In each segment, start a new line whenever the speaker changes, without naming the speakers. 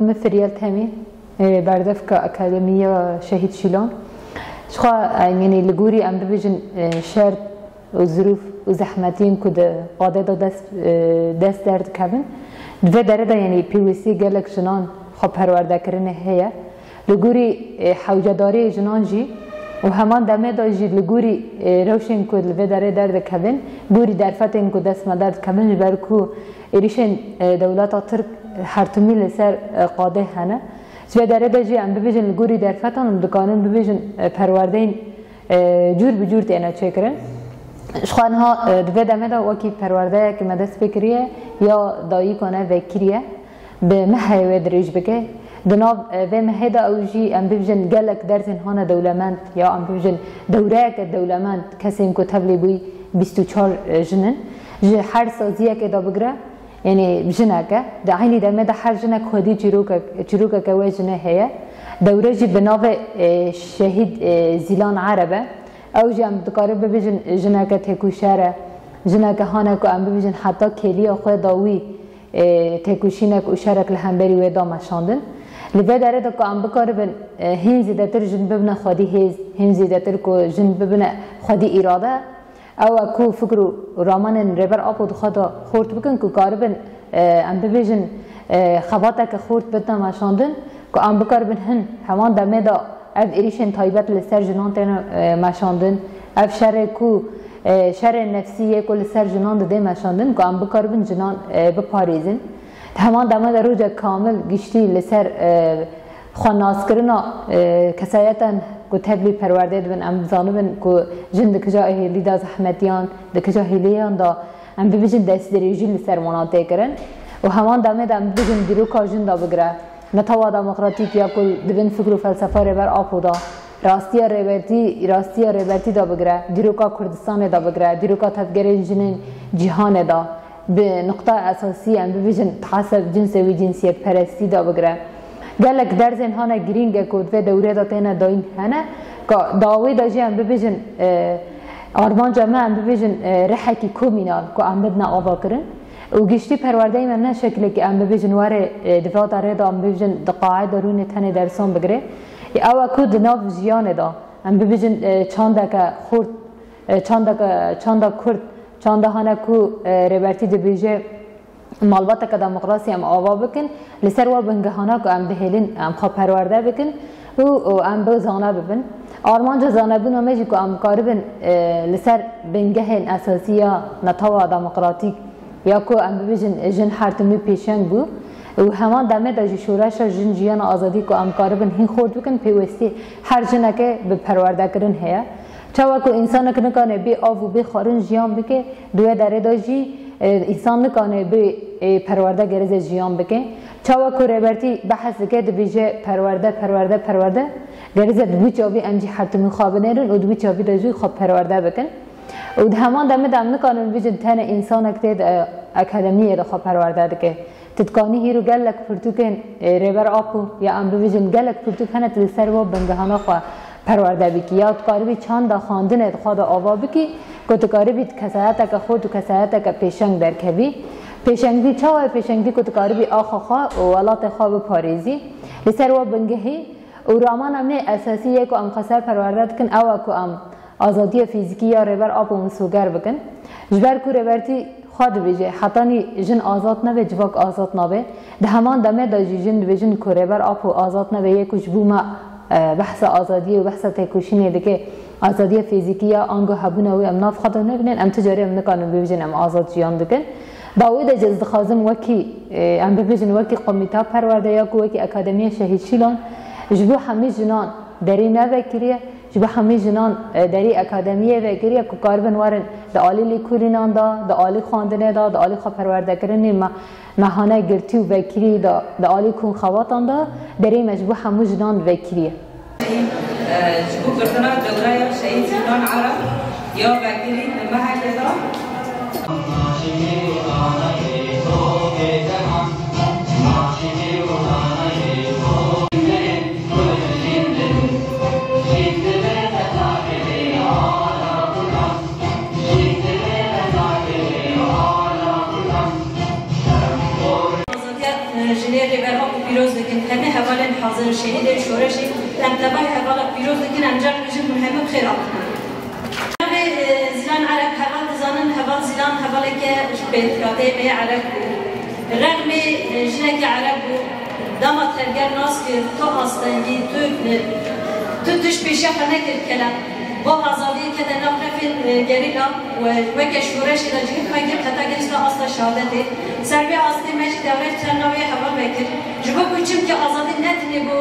مثل تامي بردف كأكاديمية شهيد شيلان شخا يعني لجوري أم ببيجن شرط وظروف وزحمتين كده قاعدة دست درد كابن دو درده يعني PVC جالك جنان خب پرورده کرنه هيا لجوري حوجداري جنان جي و همان دمه دا جي لجوري روشن كود لفه داره درد كابن جوري درفتين كود دست مدرد كابن جبركو ایریشن دولت ترک هرتمی لسر قاده هنه سوی داره دجی ام ببیجن لگوری درفتان دکانن ببیجن پروردین جور بجور تینا چکرن شخوانها دوی دمه دا وکی پرورده که مدست فکریه یا دایی کنه وکریه به مهی و دریج بکه دناب و مهی دا اوجی ام ببیجن گلک درزن هانه دولمند یا ام ببیجن دوره که دولمند کسی ام کتبلی بوی 24 جنن جه هر سازیه که دا بگره يعني جناكه ده عيني ده ماذا حرجنا كودي جروكا كواجنا هي دورجي بناوه شهيد زيلان عربة أو جام تقارب بيجن جناكه تكو شارع جناكه هانكو أم بيجن حتى كلي أخوة داوي تكوشينك وشارك لهمبري ودا مشاندن لبدره ده كأم بقاربن هين زيادة تر جن ببنا خدي هين زيادة تر كو جن ببنا خدي إرادة او اكو فكرو رامان ريبر ابو خدا خورت بكن كو قاربن ام بيجن خباتك خورت بتنا مشاندن كو ام بقاربن هن همان دمدا اف ايريشن تايبت لسر جنان تن مشاندن اف شر كو شر نفسيه كل سر جنان ده مشاندن كو ام بقاربن جنان بپاريزن همان دمدا روجا كامل گشتي لسر خناس کرنا کسایتن کو تبلی پرورده بن ام زانبن کو جن دکجا هلی دا زحمتیان دکجا هلیان دا ام ببیجن دست دریجی لسر مناطق کرن و همان دمه ام ببیجن دیروکا جن دا بگره نتوا دموکراتیک یا کل دبن فکر و فلسفه ربر آپو دا راستیا ریبرتی دا بگره دیروکا کردستان دا بگره دیروکا تفگره جنین جهان دا به نقطه اساسی ام ببیجن تحسب جنس و جنسیت پرستی دا بگره گلک درزن هانا گرینگ کود و دوره داتینا داین هنه که داوی داجی هم ببیجن آرمان جمعه هم ببیجن رحکی کومینال که هم بدنا آوا کرن و گشتی پرورده من نه شکلی که هم ببیجن واره دفاع داره دا هم ببیجن دقاعه درون تنه درسان بگره او اکو دناف جیانه دا هم ببیجن چانده که خورد چانده کرد چانده هانه کو ریبرتی دبیجه مالبات که دموکراسی هم آوا بکن لسر و بنگهانا که ام دهلین ام خواب پرورده بکن و ام به زانه ببن آرمان جا زانه بون همیجی که ام کاربن لسر بنگهن اساسی یا نتاوا دموکراتیک یا که ام ببیجن جن حرتمی پیشنگ بو و همان دمه داجی شورش جن جیان آزادی که ام کاربن هین خورد بکن پیوستی هر جنه که به پرورده کرن هیا چاوا که انسان که نکنه بی آب و بی خارن جیان بکه دوی داره داجی انسان نکنه به پرورده گرز جیان بکن چاوا که ریبرتی بحث که دبیجه پرورده گرز دوی چاوی امجی حتمی خواب نیرن و دوی چاوی دجوی خواب پرورده بکن و همان دمه دم نکنه بیجن تن انسان اکتید اکادمیه ده خواب پرورده دکه تتکانی هیرو گلک پرتوکن ریبر آپو یا امرو بیجن گلک پرتوکنه تلسر و بنگهانا خواه پرورده بکی یا تقاربی چند خواندن خود آوا بکی که تقاربی کسایت که خود و کسایت که پیشنگ در کبی پیشنگی چاوه پیشنگی که تقاربی آخا خواه و ولات خواه پاریزی لسر و بنگهی و رامان امنه اساسیه که ام خسر پرورده کن او که ام آزادی فیزیکی یا ریبر آب و مسوگر بکن جبر که ریبرتی خود بیجه حتانی جن آزاد نبه جواک آزاد نبه ده همان دمه دا جن بیجن که ریبر آب و آزاد نبه یکوش بوما بحث آزادی و بحث تکوشینه دیگه آزادی فیزیکی یا آنگو هبونه و ام ناف خدا نبینن ام تجاری ام نکانم ببیجن ام آزاد جیان دکن داوید جز خازم وکی ام ببیجن وکی قمیتا پرورده یا کو وکی اکادمی شهید شیلان جبو همه جنان دری نوکریه جبو همه جنان دری اکادمیه وکریه که کاربن وارن د آلی لیکورینان د آلی خواندنه د آلی خوا پرورده کرنی مهانه گرتی و وکری د آلی کون خواتان دری مجبو همه جنان وکریه
جبو کردنا دوره شهید زیلان عرب یا وکری محل دا
ریبرها پیروز دکن همه حوال حاضر شهید شورشی انتباه حوال پیروز دکن انجام بجن مهم خیرات زلان عرب حوال زانن حوال زلان حوالی که بیتکاته به عرب رغم جنک عرب دام ترگر ناس که تو آستانگی تو توش پیشه خانه کرد کلم با آزادی که در نقرفین گریلا و وکه شورشی در جهی خواهی گرد حتی گرست آستا شهادتی سربی آستی مجد دوره چرناوی حوال بکر جبا بچیم که آزادی نتنی بو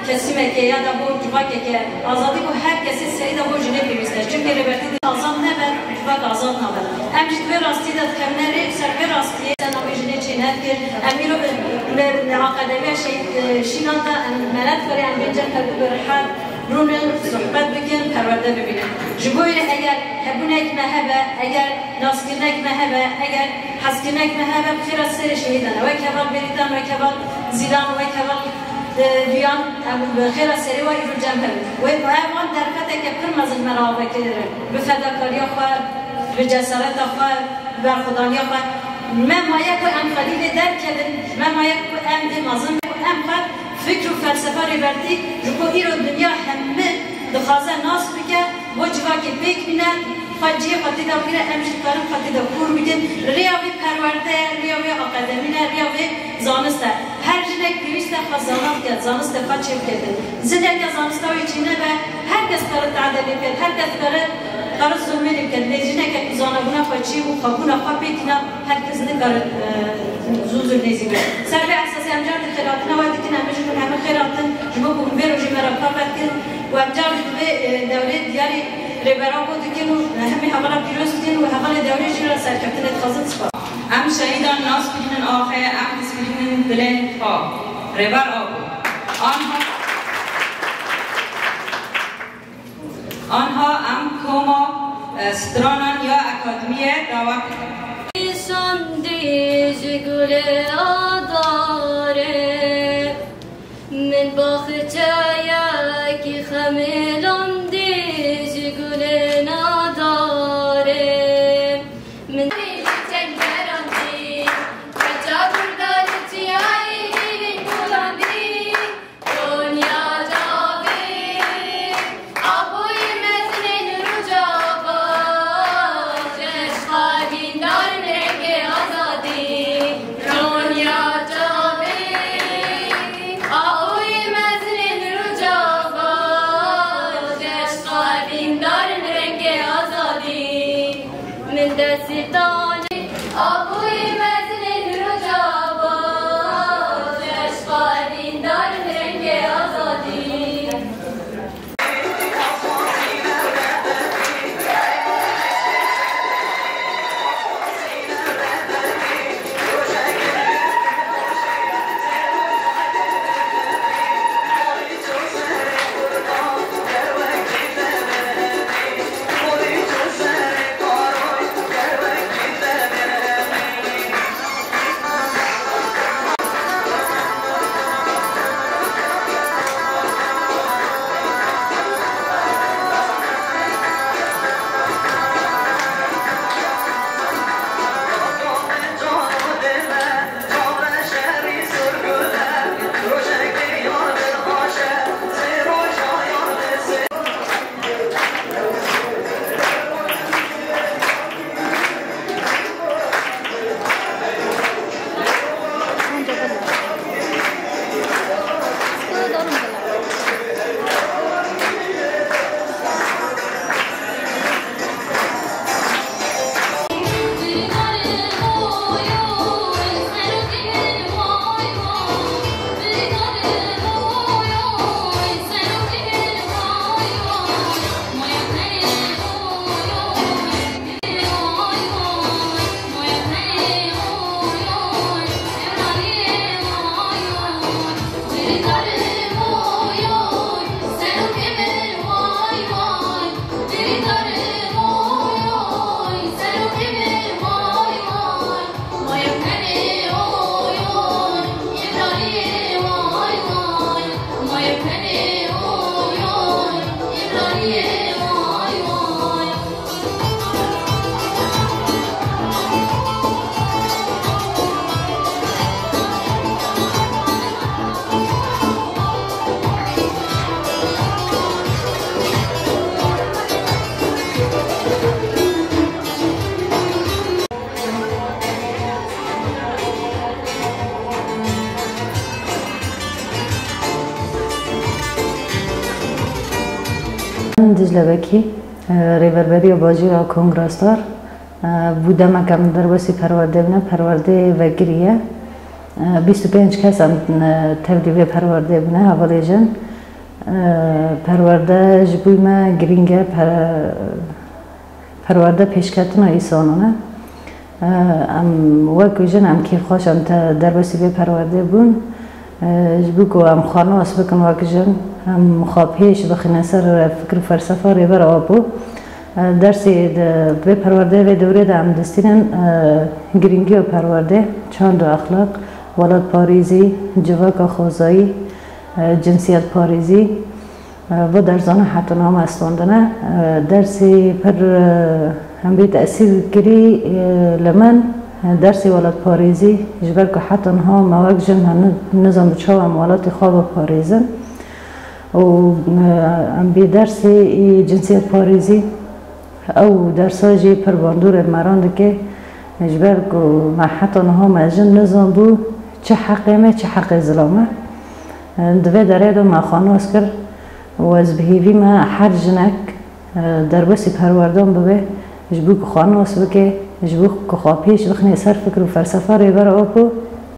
کسی مکه یا دا بو جواکه که آزادی بو هر کسی سری دا بو جنه بیویسته چونکه ربرتی آزاد نبر جواک آزاد نبر امجد به راستی داد کمنری سربی راستی سناوی جنه چینت کرد امیرو نعاقدمی شیلان دا ملت کاری انبینجا کردو برحال رونن صحبت بکن پرورده ببینن جبوی اگر هبونک مهبه اگر ناسکنک مهبه اگر حسکنک مهبه بخیر از سر شهیدن و کبال بریدن و کبال زیلان و کبال بیان بخیر از سری و ایرو جمع و ایوان در فته که پرمزن مرابه کدره به فداکاری خواه به جسارت خواه به خدانی خواه من مایه که ام خلیل در کدن من مایه که ام دمازن ام خواه فکر و فلسفه ریورتی جو ایرو دنیا همه دخوازه ناس بکه و جواکی بیک بینن خواهی خواهی دا بگیره امشت کارم خواهی دا کور بگن ریاوی پرورده ریاوی آقادمینه ریاوی زانسته هر جنک پیوسته خواه زانات کرد زانسته خواه چه بکرده زده که زانسته وی چینه به هر کس کار تعدیلی کرد هر کس کار ظلمی کرد لیجینه که زانبونه خواه چی و خوابونه خواه بیکنه هر کس نکار زوزر نیزی بید سر به اساسی امجار دی خیراتنا وادی که نمیشون همه خیراتن جمع بگم روژی مرافقت کرد و امجار دی دوره دیاری ریبرا بود که همه حوالا پیروز کردن و حوالا دوره جیرا سرکفتن اتخاذت سپار
ام شهیدان ناس بگیرن آخه ام دست بگیرن بلند ها ریبر آبو آنها ام کوما سترانان یا اکادمیه دعوت
گل آداره من باخچه کی خمیلم دیج گل نداره من تنگرم دی کجا بردار چیایی بلندی دنیا جاوی آبوی مزنین رو جاوا چشخاگین دار نگه آزادی دنیا جاوی آبوی مزنین رو جاوا
دجله بکی ریوربری و باجی و کنگراستار بودم کم در وسی پرورده بنا پرورده وگریه 25 کس هم تبلیغ پرورده بنا حوالی جن پرورده جبوی ما گرینگه پرورده پیشکتنا ایسانونه ام وکو جن ام کیف خوش ام در وسی پرورده بون جبو کو ام خانه اس بکن وکو جن ام خوابهش بخینه سر فکر فلسفه ریور آبو درسی به پرورده و دوره دام دستینن گرینگی و پرورده چند اخلاق ولاد پاریزی جواک خوزایی جنسیت پاریزی و در زانه حتی نام استوندنه درسی پر هم بی تأثیر گری لمن درسی ولاد پاریزی جبر که حتی ها مواد جن نظام بچه هم ولاد خواب پاریزن و هم بی درسی جنسیت پاریزی او درساجی پر باندور مرانده که جبر که ما حتی ها مجن نظام بو چه حقیمه چه حق ظلامه دوی داره دو ما خانواس کرد و از بهیوی ما هر جنک در بسی پروردان ببه جبو که خانواس بکه جبو که خوابیش بخنه سر فکر و فلسفه ری بر آبو